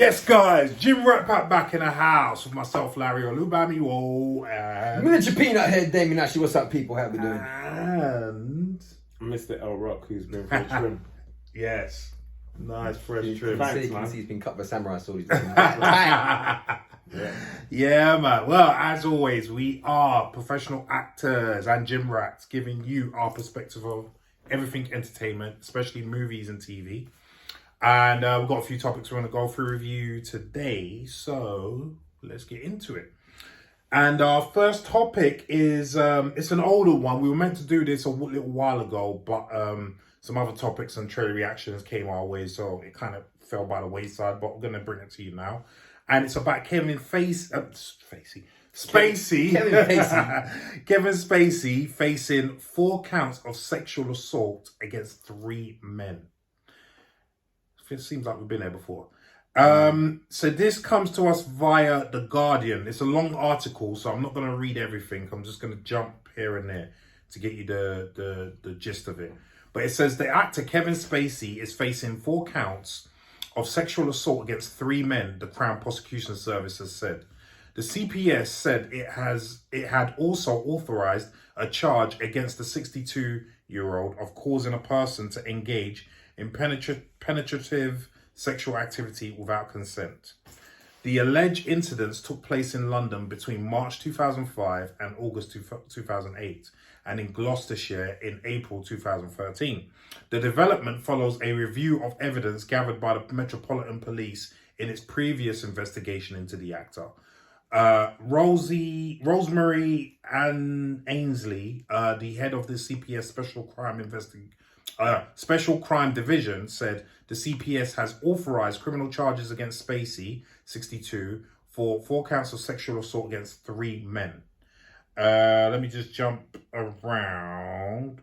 Yes, guys, Jim Rat back in the house with myself, Larry Olubamiwo, and Miniature Peanut Head, Damien. Actually, what's up, people? How we doing? and Mr. L Rock, who's been for a trim. yes, nice fresh trim. Thanks, You can man. see he's been cut by samurai swords. Yeah, man. Well, as always, we are professional actors and gym rats, giving you our perspective of everything entertainment, especially movies and TV. And we've got a few topics we want to go through with you today, so let's get into it. And our first topic is, it's an older one. We were meant to do this a little while ago, but some other topics and trailer reactions came our way, so it kind of fell by the wayside, but we're going to bring it to you now. And it's about Kevin Spacey. Kevin Spacey facing 4 counts of sexual assault against 3 men. It seems like we've been there before. So this comes to us via The Guardian. It's a long article, so I'm not going to read everything. I'm just going to jump here and there to get you the gist of it. But it says the actor Kevin Spacey is facing 4 counts of sexual assault against 3 men, the Crown Prosecution Service has said. The CPS said it had also authorized a charge against the 62-year-old of causing a person to engage in penetrative sexual activity without consent. The alleged incidents took place in London between March 2005 and August 2008, and in Gloucestershire in April 2013. The development follows a review of evidence gathered by the Metropolitan Police in its previous investigation into the actor. Rosemary Ann Ainsley, the head of the CPS Special Crime Division, said the CPS has authorized criminal charges against Spacey, 62, for 4 counts of sexual assault against 3 men. Let me just jump around.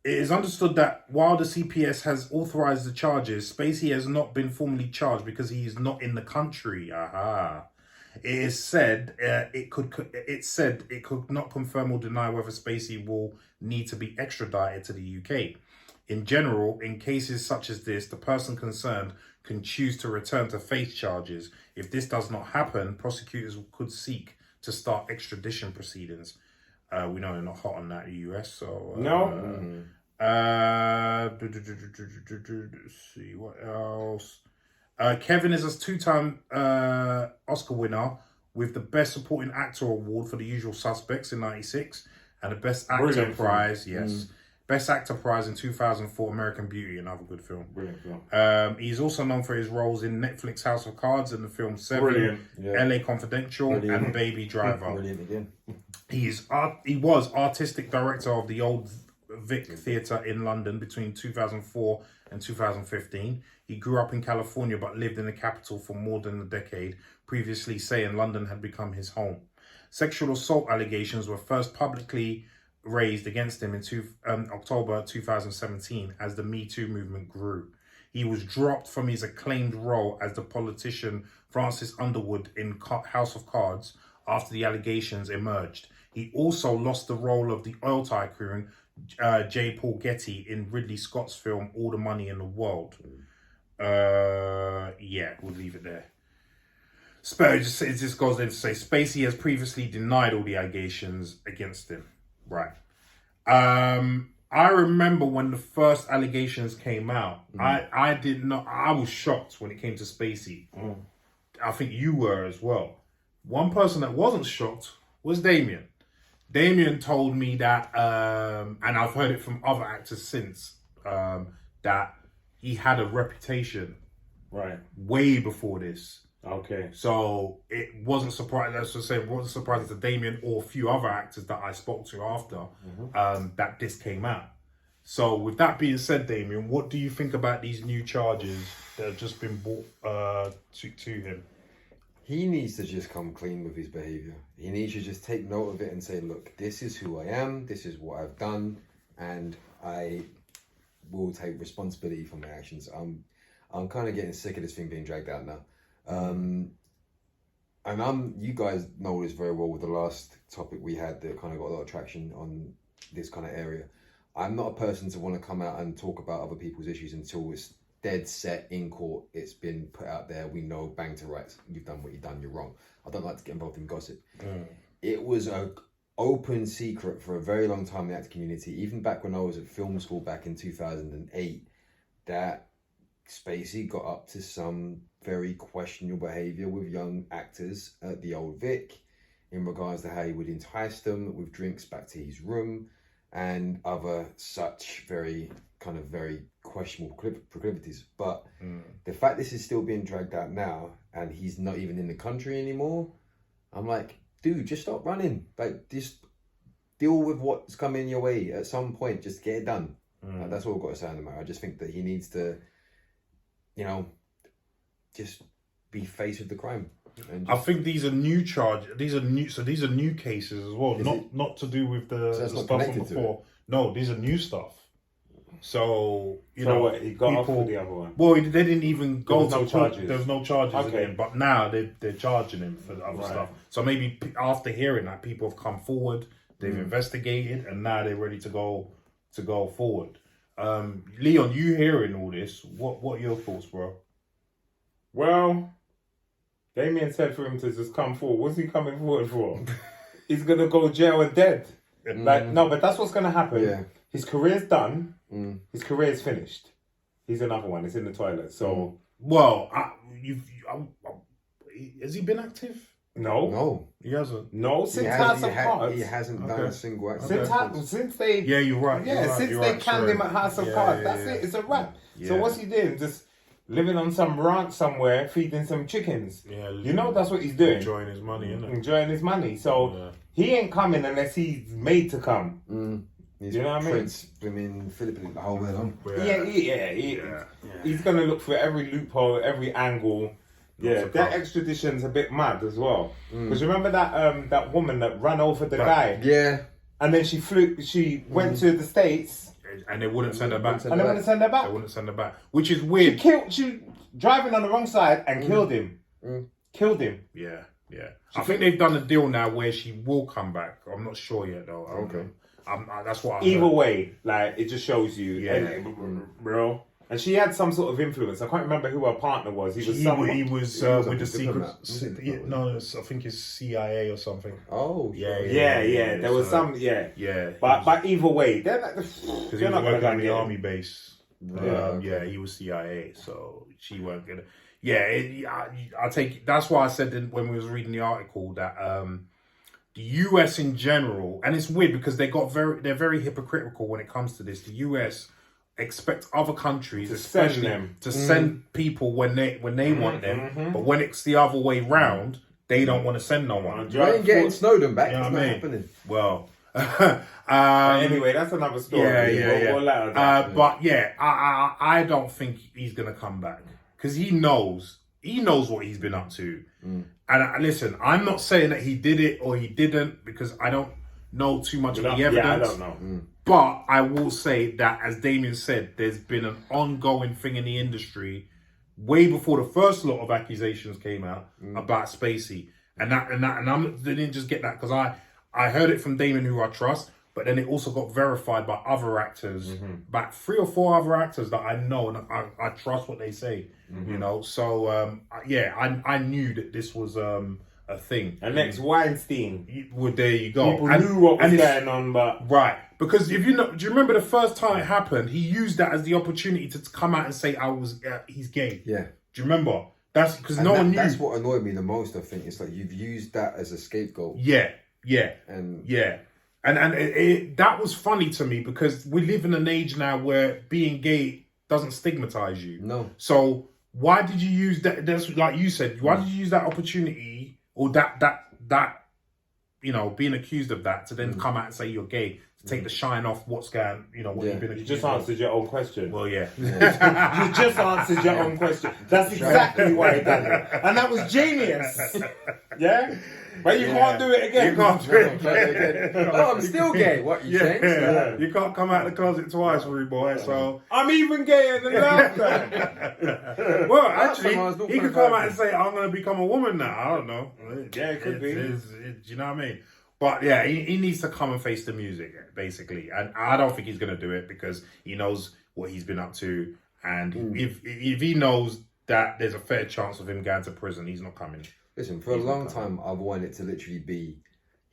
It is understood that while the CPS has authorized the charges, Spacey has not been formally charged because he is not in the country. It is said it could not confirm or deny whether Spacey will need to be extradited to the UK. In general, in cases such as this, the person concerned can choose to return to face charges. If this does not happen, prosecutors could seek to start extradition proceedings. We know they're not hot on that in the US, so... No. Let's see, what else? Kevin is a 2-time Oscar winner with the Best Supporting Actor Award for The Usual Suspects in 96 and the Best Actor Brilliant Prize, film. yes. Best Actor Prize in 2004, American Beauty, another good film. Brilliant film. He's also known for his roles in Netflix House of Cards and the film Seven, Brilliant. Yeah. LA Confidential, and Baby Driver. Brilliant again. He was artistic director of the Old Vic Theatre in London between 2004 and 2015. He grew up in California but lived in the capital for more than a decade, previously saying London had become his home. Sexual assault allegations were first publicly raised against him in October 2017 as the Me Too movement grew. He was dropped from his acclaimed role as the politician Francis Underwood in House of Cards after the allegations emerged. He also lost the role of the oil tycoon J. Paul Getty in Ridley Scott's film All the Money in the World. Yeah, we'll leave it there. It just goes in to say Spacey has previously denied all the allegations against him. Right. I remember when the first allegations came out. I did not. I was shocked when it came to Spacey. I think you were as well. One person that wasn't shocked was Damien. Damien told me that, and I've heard it from other actors since, that he had a reputation Right. way before this. Okay. So it wasn't surprising. Let's just say it wasn't surprising to Damien or a few other actors that I spoke to after that this came out. So with that being said, Damien, what do you think about these new charges that have just been brought to him? He needs to just come clean with his behaviour. He needs to just take note of it and say, look, this is who I am, this is what I've done, and I will take responsibility for my actions. I'm kind of getting sick of this thing being dragged out now. And you guys know this very well with the last topic we had that kind of got a lot of traction on this kind of area. I'm not a person to want to come out and talk about other people's issues until it's dead set in court. It's been put out there. We know, bang to rights. You've done what you've done. You're wrong. I don't like to get involved in gossip. It was a open secret for a very long time in the acting community, even back when I was at film school back in 2008, that Spacey got up to some very questionable behaviour with young actors at the Old Vic in regards to how he would entice them with drinks back to his room and other such very questionable proclivities. But the fact this is still being dragged out now and he's not even in the country anymore, I'm like, dude, just stop running. Like, just deal with what's coming your way at some point. Just get it done. Like, that's all I've got to say on the matter. I just think that he needs to, just be faced with the crime. I think these are new charges. These are new cases as well. Not to do with the stuff from before. No, these are new stuff. So what, he got off with the other one? Well, they didn't even go to charges. There's no charges again, but now they're charging him for the other stuff. So maybe after hearing that, people have come forward, they've investigated, and now they're ready to go forward. Leon, you hearing all this? What are your thoughts, bro? Well, Damien said for him to just come forward. What's he coming forward for? He's gonna go jail and dead. No, but that's what's gonna happen. Yeah. His career's done. His career's finished. He's another one. It's in the toilet. So, well, has he been active? No, he hasn't. No, since House of Cards, he hasn't done a single act. Since they, yeah, you're right. Since they canned him at House of Cards, that's it. It's a wrap. Yeah. So what's he doing? Just living on some ranch somewhere, feeding some chickens. Yeah, that's what he's doing. Enjoying his money, isn't it? Enjoying his money. So he ain't coming unless he's made to come. He's you know what I mean? Prince, Philippines, the whole way along. He's gonna look for every loophole, every angle. Yeah, that extradition's a bit mad as well. Because remember that woman that ran over the guy? Yeah. And then she went to the States. And they wouldn't send her back. They wouldn't send her back. Which is weird. She driving on the wrong side and killed him. Killed him. Yeah. I think they've done a deal now where she will come back. I'm not sure yet though. Okay. That's what I Either way, like, it just shows you. Bro. And she had some sort of influence. I can't remember who her partner was. He was with the secret. I think it's CIA or something. Oh, yeah. There was some. Yeah. But either way, they're not going to the army base. He was CIA, so she weren't gonna. I take. That's why I said when we was reading the article that the US in general, and it's weird because they're very hypocritical when it comes to this. The US expect other countries to send people when they want them, but when it's the other way round, they don't want to send no one. You ain't getting Snowden back. You know it's what not I mean? happening. Well, anyway, that's another story. But I don't think he's gonna come back because he knows what he's been up to. And listen, I'm not saying that he did it or he didn't because I don't know too much of the evidence. Yeah, I don't know. But I will say that, as Damien said, there's been an ongoing thing in the industry way before the first lot of accusations came out about Spacey, and I didn't just get that because I heard it from Damien, who I trust, but then it also got verified by other actors, about 3 or 4 other actors that I know and I trust what they say. So I knew that this was a thing. And next Weinstein. Well, there you go. People knew what was going on, but right. Because do you remember the first time it happened? He used that as the opportunity to come out and say, he's gay. Yeah. Do you remember? That's because no one knew. That's what annoyed me the most, I think. It's like you've used that as a scapegoat. Yeah. And that was funny to me because we live in an age now where being gay doesn't stigmatize you. No. So why did you use that? That's like you said. Why did you use that opportunity or that being accused of that to then come out and say you're gay, to take the shine off what's going, what you've been accused of? You just answered your own question. Well, yeah. You just answered your own question. That's exactly why he done it. And that was genius. Yeah? But you can't do it again. You can't do it again. Oh, I'm still gay. What, you changed? Yeah. You can't come out of the closet twice, rude boy, so... I'm even gayer than last time. Well, actually, he could come out and say, I'm going to become a woman now. I don't know. Yeah, it could be. Do you know what I mean? But yeah, he needs to come and face the music, basically. And I don't think he's going to do it because he knows what he's been up to. And if he knows that there's a fair chance of him going to prison, he's not coming. Listen, for a long time, I've wanted it to literally be,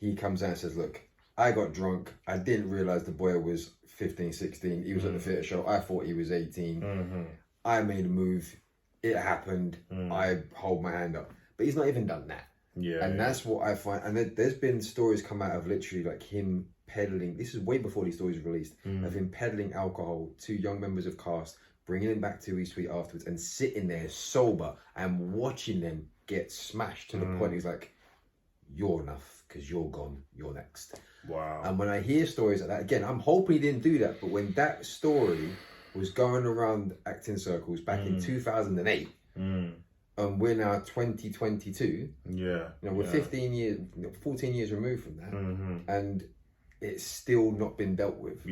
he comes out and says, look, I got drunk. I didn't realise the boy was 15, 16. He was at the theatre show. I thought he was 18. I made a move. It happened. I hold my hand up. But he's not even done that. Yeah. And that's what I find. And there's been stories come out of literally like him peddling. This is way before these stories were released. Of him peddling alcohol to young members of cast, bringing him back to his suite afterwards and sitting there sober and watching them get smashed to the point he's like, you're enough because you're gone. You're next. Wow. And when I hear stories like that, again, I'm hoping he didn't do that. But when that story was going around acting circles back in 2008, and we're now 2022, we're 15 years, 14 years removed from that, and it's still not been dealt with.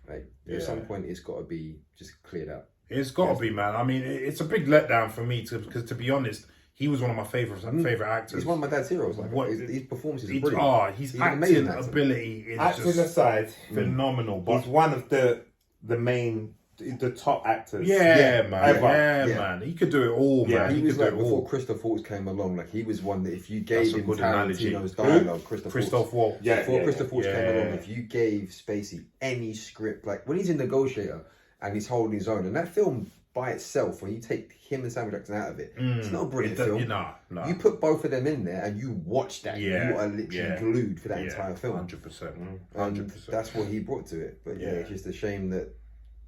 Like, at some point, it's got to be just cleared up. It's got to be, man. I mean, it's a big letdown for me because, to be honest, he was one of my favorite actors. He's one of my dad's heroes. Like, his performances are brilliant. His acting ability is acting just aside, phenomenal. But he's one of the main, the top actors. Man. He could do it all, man. He was could like, do it before all. Christoph Waltz came along, like he was one that if you gave him good analogy. Tarantino's dialogue, Christoph Waltz. Before Christoph Waltz came along, yeah. if you gave Spacey any script, like when he's in Negotiator and he's holding his own, and that film by itself, when you take him and Samuel Jackson out of it, it's not a brilliant film. No. You put both of them in there and you watch that, you are literally glued for that entire film. 100%. And that's what he brought to it. But it's just a shame that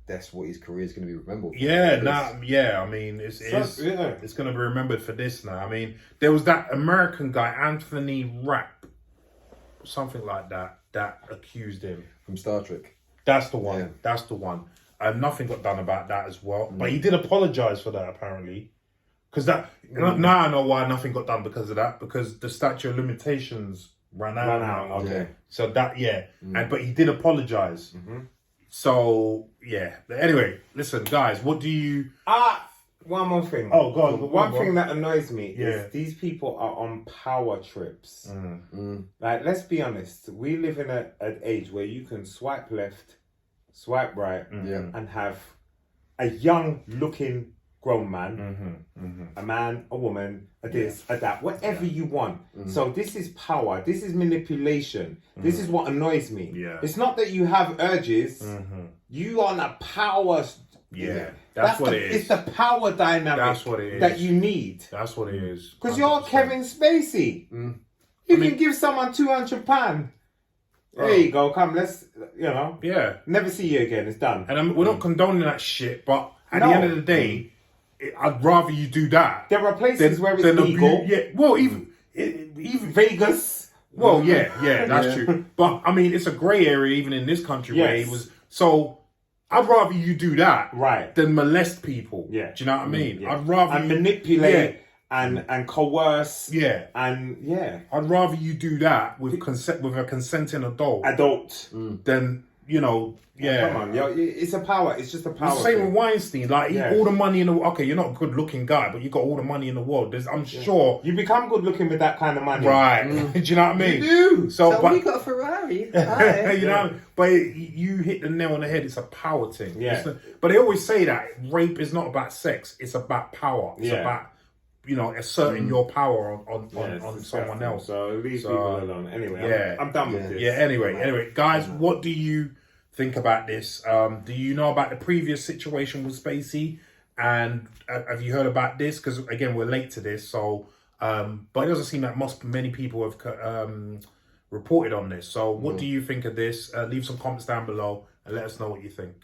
that's what his career is going to be remembered for. I mean, it's going to be remembered for this now. I mean, there was that American guy, Anthony Rapp, something like that accused him. From Star Trek. That's the one. Yeah. That's the one. Nothing got done about that as well. But he did apologise for that, apparently. Because now I know why nothing got done because of that. Because the statute of limitations ran out. Okay. Yeah. So that, but he did apologise. So, Anyway, listen, guys, what do you... One more thing. Oh, God. One thing that annoys me is these people are on power trips. Like, let's be honest. We live in an age where you can swipe left, swipe right, and have a young-looking grown man, a man, a woman, a this, a that, whatever you want. So this is power. This is manipulation. This is what annoys me. It's not that you have urges. You are on a power... That's what it is. It's the power dynamic that's what it is. that you need. That's what it is. Because you're Kevin Spacey. You can give someone £200. There you go. Come, let's, never see you again. It's done. And we're not condoning that shit, but at the end of the day, I'd rather you do that. There are places where it's legal. Well, even Vegas. Well, that's true. But I mean, it's a grey area even in this country where he was. So I'd rather you do that than molest people. Do you know what I mean? I'd rather manipulate and coerce. And I'd rather you do that with with a consenting adult than Come on, it's a power. It's just a power. The same with Weinstein. Like, all the money in the... Okay, you're not a good-looking guy, but you got all the money in the world. I'm sure... You become good-looking with that kind of money. Right. Do you know what I mean? You do. So we got a Ferrari. You know, but you hit the nail on the head. It's a power thing. But they always say that rape is not about sex. It's about power. It's about... asserting your power on someone else. So leave people alone. Anyway, I'm done with this. Anyway, guys, what do you think about this? Do you know about the previous situation with Spacey? And have you heard about this? Because again, we're late to this. So, but it doesn't seem that many people have reported on this. So, what do you think of this? Leave some comments down below and let us know what you think.